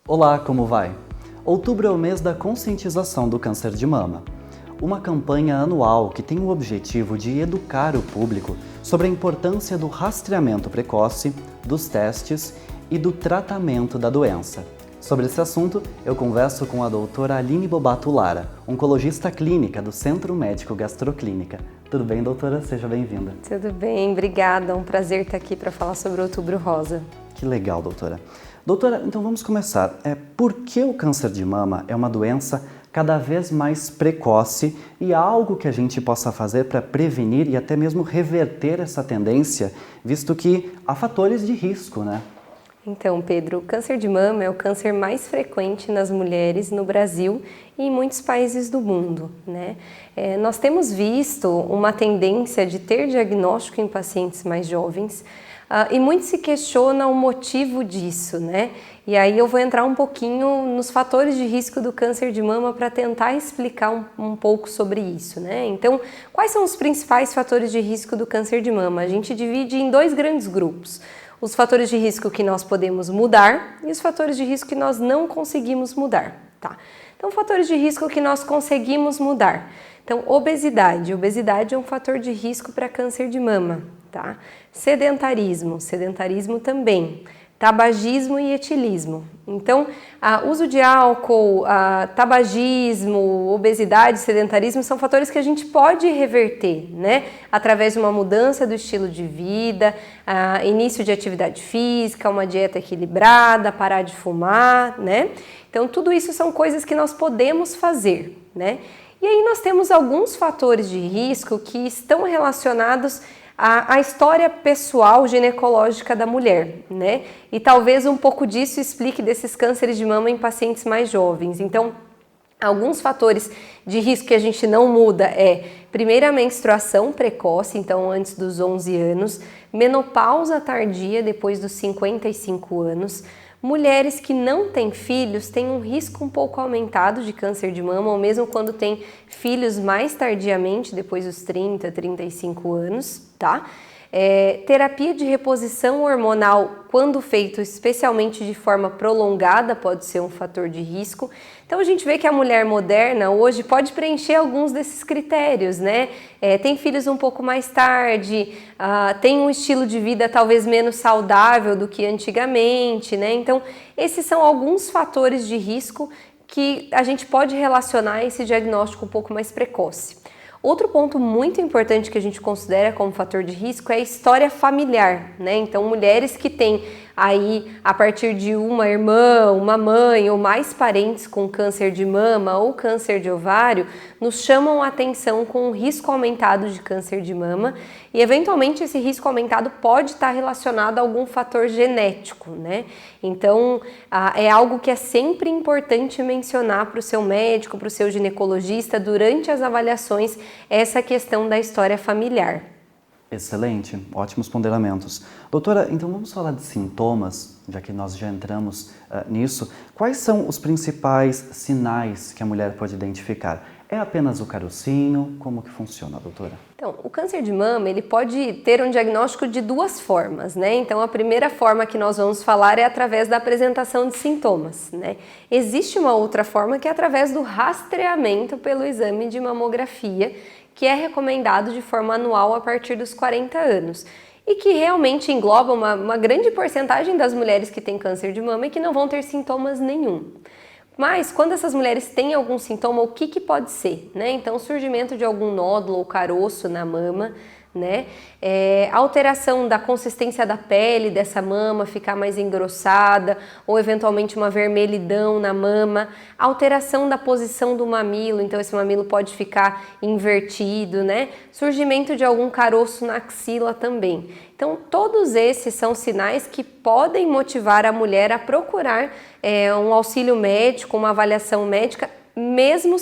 Olá, como vai? Outubro é o mês da conscientização do câncer de mama. Uma campanha anual que tem o objetivo de educar o público sobre a importância do rastreamento precoce, dos testes e do tratamento da doença. Sobre esse assunto, eu converso com a doutora Aline Bobato Lara, oncologista clínica do Centro Médico Gastroclínica. Tudo bem, doutora? Seja bem-vinda. Tudo bem, obrigada. É um prazer estar aqui para falar sobre o Outubro Rosa. Que legal, doutora. Doutora, então vamos começar. Por que o câncer de mama é uma doença cada vez mais precoce e algo que a gente possa fazer para prevenir e até mesmo reverter essa tendência, visto que há fatores de risco, né? Então, Pedro, o câncer de mama é o câncer mais frequente nas mulheres no Brasil e em muitos países do mundo, né? Nós temos visto uma tendência de ter diagnóstico em pacientes mais jovens e muito se questiona o motivo disso, né? E aí eu vou entrar um pouquinho nos fatores de risco do câncer de mama para tentar explicar um pouco sobre isso, né? Então, quais são os principais fatores de risco do câncer de mama? A gente divide em dois grandes grupos. Os fatores de risco que nós podemos mudar e os fatores de risco que nós não conseguimos mudar, tá? Então, fatores de risco que nós conseguimos mudar. Então, obesidade. Obesidade é um fator de risco para câncer de mama, tá? Sedentarismo também. Tabagismo e etilismo. Então, uso de álcool, tabagismo, obesidade, sedentarismo são fatores que a gente pode reverter, né? Através de uma mudança do estilo de vida, início de atividade física, uma dieta equilibrada, parar de fumar, né? Então, tudo isso são coisas que nós podemos fazer, né? E aí nós temos alguns fatores de risco que estão relacionados a história pessoal ginecológica da mulher, né? E talvez um pouco disso explique desses cânceres de mama em pacientes mais jovens. Então, alguns fatores de risco que a gente não muda primeira menstruação precoce, então antes dos 11 anos, menopausa tardia depois dos 55 anos, mulheres que não têm filhos têm um risco um pouco aumentado de câncer de mama, ou mesmo quando têm filhos mais tardiamente, depois dos 30, 35 anos, tá? Terapia de reposição hormonal, quando feito especialmente de forma prolongada, pode ser um fator de risco. Então a gente vê que a mulher moderna hoje pode preencher alguns desses critérios, né? Tem filhos um pouco mais tarde, tem um estilo de vida talvez menos saudável do que antigamente, né? Então esses são alguns fatores de risco que a gente pode relacionar a esse diagnóstico um pouco mais precoce. Outro ponto muito importante que a gente considera como fator de risco é a história familiar, né? Então, mulheres que têm aí, a partir de uma irmã, uma mãe ou mais parentes com câncer de mama ou câncer de ovário, nos chamam a atenção com um risco aumentado de câncer de mama e, eventualmente, esse risco aumentado pode estar relacionado a algum fator genético, né? Então, é algo que é sempre importante mencionar para o seu médico, para o seu ginecologista, durante as avaliações, essa questão da história familiar. Excelente, ótimos ponderamentos. Doutora, então vamos falar de sintomas, já que nós já entramos nisso. Quais são os principais sinais que a mulher pode identificar? É apenas o carocinho? Como que funciona, doutora? Então, o câncer de mama, ele pode ter um diagnóstico de duas formas, né? Então, a primeira forma que nós vamos falar é através da apresentação de sintomas, né? Existe uma outra forma que é através do rastreamento pelo exame de mamografia, que é recomendado de forma anual a partir dos 40 anos e que realmente engloba uma grande porcentagem das mulheres que têm câncer de mama e que não vão ter sintomas nenhum. Mas quando essas mulheres têm algum sintoma, o que pode ser, né? Então, surgimento de algum nódulo ou caroço na mama, né? Alteração da consistência da pele dessa mama, ficar mais engrossada, ou eventualmente uma vermelhidão na mama, alteração da posição do mamilo, então esse mamilo pode ficar invertido, né? Surgimento de algum caroço na axila também. Então, todos esses são sinais que podem motivar a mulher a procurar um auxílio médico, uma avaliação médica, mesmo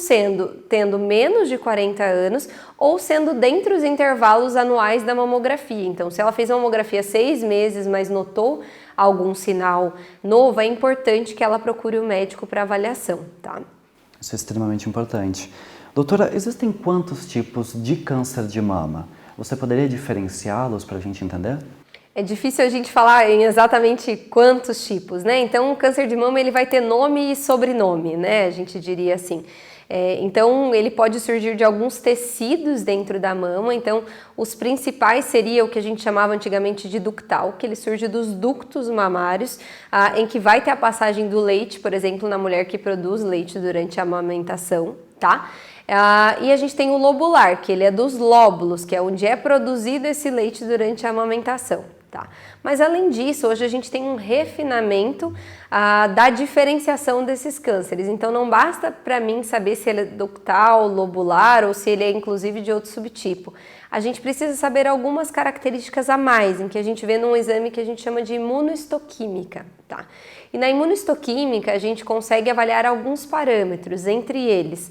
tendo menos de 40 anos ou sendo dentro dos intervalos anuais da mamografia. Então, se ela fez a mamografia 6 meses, mas notou algum sinal novo, é importante que ela procure o médico para avaliação, tá? Isso é extremamente importante. Doutora, existem quantos tipos de câncer de mama? Você poderia diferenciá-los para a gente entender? É difícil a gente falar em exatamente quantos tipos, né? Então, o câncer de mama ele vai ter nome e sobrenome, né? A gente diria assim. Então, ele pode surgir de alguns tecidos dentro da mama. Então, os principais seria o que a gente chamava antigamente de ductal, que ele surge dos ductos mamários, em que vai ter a passagem do leite, por exemplo, na mulher que produz leite durante a amamentação, tá? E a gente tem o lobular, que ele é dos lóbulos, que é onde é produzido esse leite durante a amamentação. Tá. Mas além disso, hoje a gente tem um refinamento da diferenciação desses cânceres. Então não basta para mim saber se ele é ductal, lobular ou se ele é inclusive de outro subtipo. A gente precisa saber algumas características a mais, em que a gente vê num exame que a gente chama de imunohistoquímica. Tá? E na imunohistoquímica a gente consegue avaliar alguns parâmetros, entre eles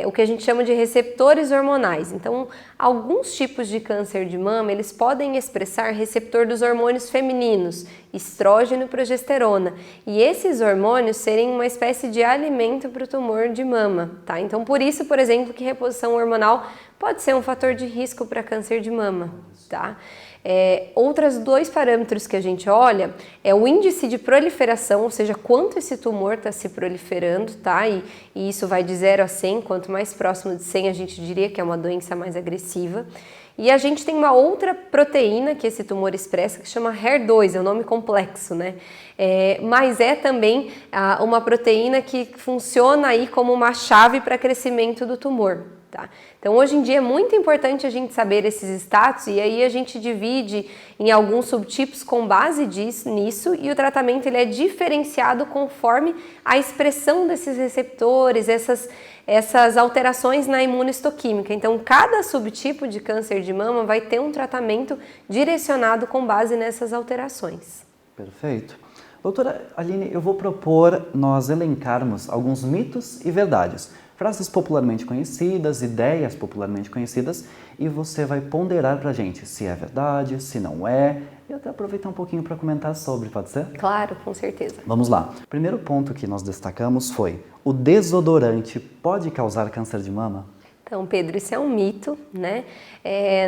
o que a gente chama de receptores hormonais. Então, alguns tipos de câncer de mama, eles podem expressar receptor dos hormônios femininos, estrógeno e progesterona. E esses hormônios serem uma espécie de alimento para o tumor de mama, tá? Então, por isso, por exemplo, que reposição hormonal pode ser um fator de risco para câncer de mama, tá? Outros dois parâmetros que a gente olha é o índice de proliferação, ou seja, quanto esse tumor está se proliferando, tá? E isso vai de 0 a 100, quanto mais próximo de 100 a gente diria que é uma doença mais agressiva. E a gente tem uma outra proteína que esse tumor expressa, que chama HER2, é um nome complexo, né? Mas é também uma proteína que funciona aí como uma chave para crescimento do tumor. Tá? Então, hoje em dia é muito importante a gente saber esses status e aí a gente divide em alguns subtipos com base nisso e o tratamento ele é diferenciado conforme a expressão desses receptores, essas alterações na imunohistoquímica. Então, cada subtipo de câncer de mama vai ter um tratamento direcionado com base nessas alterações. Perfeito. Doutora Aline, eu vou propor nós elencarmos alguns mitos e verdades. Frases popularmente conhecidas, ideias popularmente conhecidas, e você vai ponderar pra gente se é verdade, se não é, e até aproveitar um pouquinho para comentar sobre, pode ser? Claro, com certeza. Vamos lá. O primeiro ponto que nós destacamos foi: o desodorante pode causar câncer de mama? Então, Pedro, isso é um mito, né?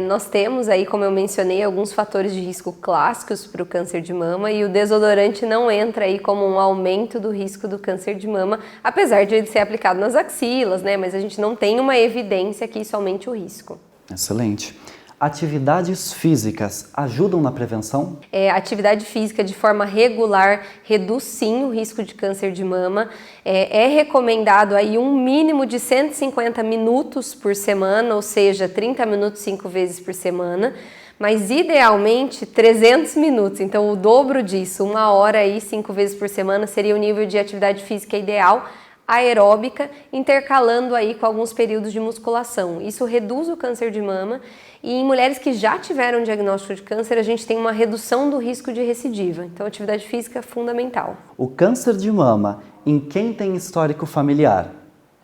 Nós temos aí, como eu mencionei, alguns fatores de risco clássicos para o câncer de mama e o desodorante não entra aí como um aumento do risco do câncer de mama, apesar de ele ser aplicado nas axilas, né? Mas a gente não tem uma evidência que isso aumente o risco. Excelente. Atividades físicas ajudam na prevenção? Atividade física de forma regular reduz sim o risco de câncer de mama. É recomendado aí um mínimo de 150 minutos por semana, ou seja, 30 minutos 5 vezes por semana, mas idealmente 300 minutos, então o dobro disso, 1 hora aí 5 vezes por semana seria o nível de atividade física ideal, aeróbica, intercalando aí com alguns períodos de musculação. Isso reduz o câncer de mama e em mulheres que já tiveram diagnóstico de câncer, a gente tem uma redução do risco de recidiva. Então, atividade física é fundamental. O câncer de mama em quem tem histórico familiar,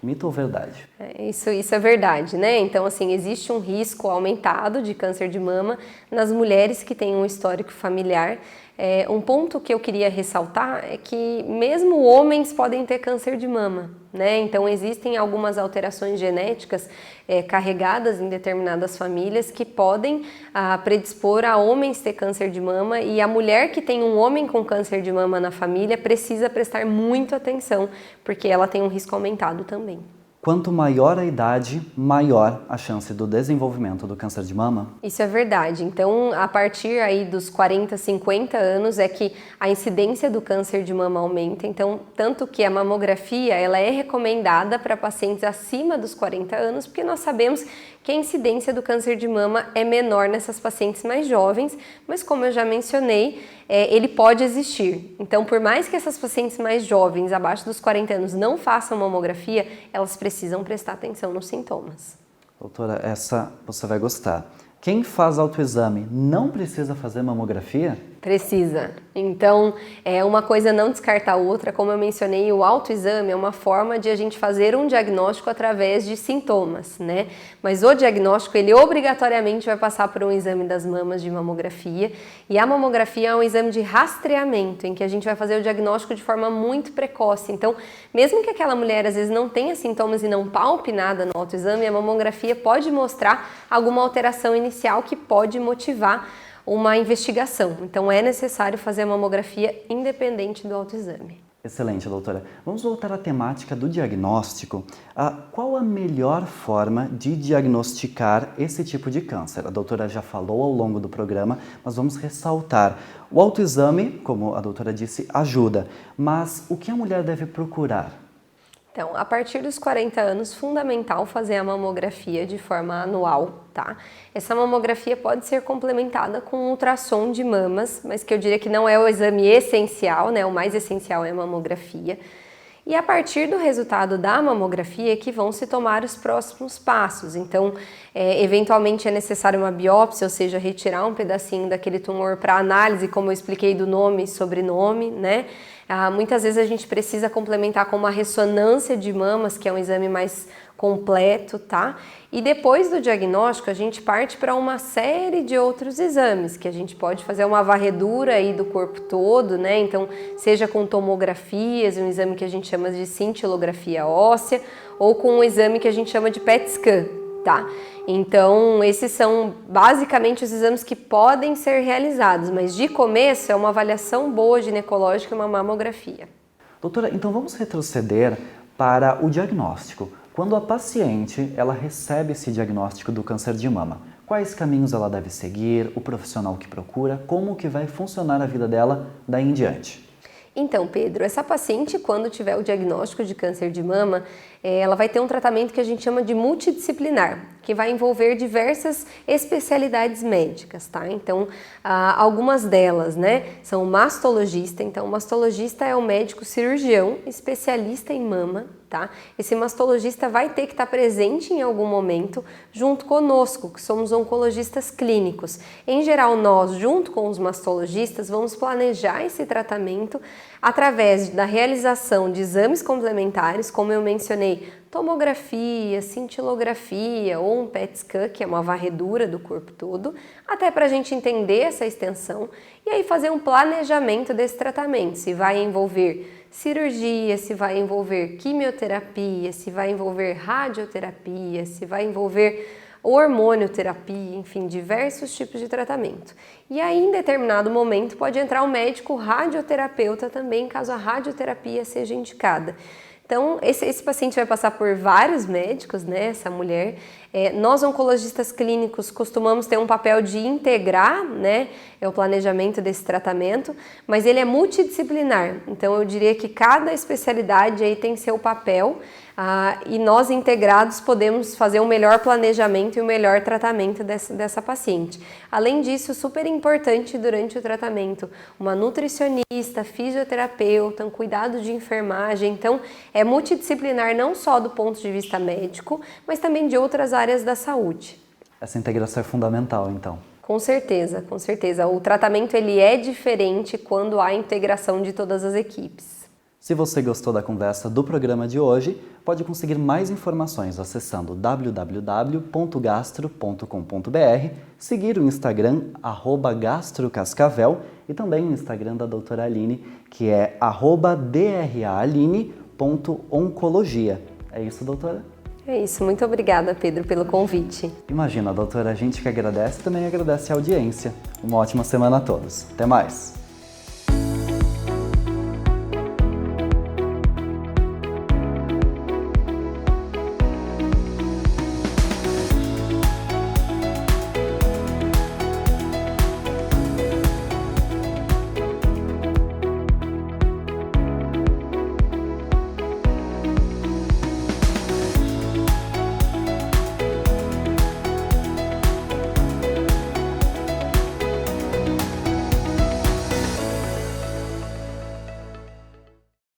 mito ou verdade? Isso é verdade, né? Então, assim, existe um risco aumentado de câncer de mama nas mulheres que têm um histórico familiar. Um ponto que eu queria ressaltar é que mesmo homens podem ter câncer de mama, né? Então existem algumas alterações genéticas carregadas em determinadas famílias que podem predispor a homens ter câncer de mama e a mulher que tem um homem com câncer de mama na família precisa prestar muito atenção, porque ela tem um risco aumentado também. Quanto maior a idade, maior a chance do desenvolvimento do câncer de mama? Isso é verdade. Então, a partir aí dos 40, 50 anos é que a incidência do câncer de mama aumenta. Então, tanto que a mamografia, ela é recomendada para pacientes acima dos 40 anos, porque nós sabemos que a incidência do câncer de mama é menor nessas pacientes mais jovens, mas como eu já mencionei, ele pode existir. Então, por mais que essas pacientes mais jovens, abaixo dos 40 anos, não façam mamografia, elas precisam prestar atenção nos sintomas. Doutora, essa você vai gostar. Quem faz autoexame não precisa fazer mamografia? Precisa. Então, uma coisa não descarta a outra. Como eu mencionei, o autoexame é uma forma de a gente fazer um diagnóstico através de sintomas, né? Mas o diagnóstico, ele obrigatoriamente vai passar por um exame das mamas de mamografia. E a mamografia é um exame de rastreamento, em que a gente vai fazer o diagnóstico de forma muito precoce. Então, mesmo que aquela mulher às vezes não tenha sintomas e não palpe nada no autoexame, a mamografia pode mostrar alguma alteração inicial que pode motivar uma investigação. Então é necessário fazer a mamografia independente do autoexame. Excelente, doutora. Vamos voltar à temática do diagnóstico. Qual a melhor forma de diagnosticar esse tipo de câncer? A doutora já falou ao longo do programa, mas vamos ressaltar. O autoexame, como a doutora disse, ajuda, mas o que a mulher deve procurar? Então, a partir dos 40 anos, fundamental fazer a mamografia de forma anual, tá? Essa mamografia pode ser complementada com ultrassom de mamas, mas que eu diria que não é o exame essencial, né? O mais essencial é a mamografia. E a partir do resultado da mamografia que vão se tomar os próximos passos. Então, eventualmente é necessário uma biópsia, ou seja, retirar um pedacinho daquele tumor para análise, como eu expliquei, do nome e sobrenome, né? Muitas vezes a gente precisa complementar com uma ressonância de mamas, que é um exame mais completo, tá? E depois do diagnóstico, a gente parte para uma série de outros exames, que a gente pode fazer uma varredura aí do corpo todo, né? Então, seja com tomografias, um exame que a gente chama de cintilografia óssea, ou com um exame que a gente chama de PET scan, tá? Então, esses são basicamente os exames que podem ser realizados, mas de começo é uma avaliação boa ginecológica e uma mamografia. Doutora, então vamos retroceder para o diagnóstico. Quando a paciente ela recebe esse diagnóstico do câncer de mama, quais caminhos ela deve seguir, o profissional que procura, como que vai funcionar a vida dela daí em diante? Então, Pedro, essa paciente, quando tiver o diagnóstico de câncer de mama, ela vai ter um tratamento que a gente chama de multidisciplinar, que vai envolver diversas especialidades médicas, tá? Então, algumas delas, né, são o mastologista. Então, o mastologista é o médico cirurgião especialista em mama, tá? Esse mastologista vai ter que estar presente em algum momento junto conosco, que somos oncologistas clínicos. Em geral, nós, junto com os mastologistas, vamos planejar esse tratamento através da realização de exames complementares, como eu mencionei, tomografia, cintilografia ou um PET scan, que é uma varredura do corpo todo, até para a gente entender essa extensão e aí fazer um planejamento desse tratamento, se vai envolver cirurgia, se vai envolver quimioterapia, se vai envolver radioterapia, se vai envolver hormonioterapia, enfim, diversos tipos de tratamento. E aí, em determinado momento, pode entrar um médico radioterapeuta também, caso a radioterapia seja indicada. Então, esse paciente vai passar por vários médicos, né, essa mulher. Nós, oncologistas clínicos, costumamos ter um papel de integrar, né, o planejamento desse tratamento, mas ele é multidisciplinar. Então, eu diria que cada especialidade aí tem seu papel e nós, integrados, podemos fazer um melhor planejamento e um melhor tratamento dessa paciente. Além disso, super importante durante o tratamento, uma nutricionista, fisioterapeuta, um cuidado de enfermagem. Então, é multidisciplinar não só do ponto de vista médico, mas também de outras áreas da saúde. Essa integração é fundamental, então. Com certeza, com certeza. O tratamento ele é diferente quando há integração de todas as equipes. Se você gostou da conversa do programa de hoje, pode conseguir mais informações acessando www.gastro.com.br, seguir o Instagram @gastrocascavel e também o Instagram da doutora Aline, que é @draaline.oncologia. É isso, doutora? É isso, muito obrigada, Pedro, pelo convite. Imagina, doutora, a gente que agradece também agradece a audiência. Uma ótima semana a todos. Até mais!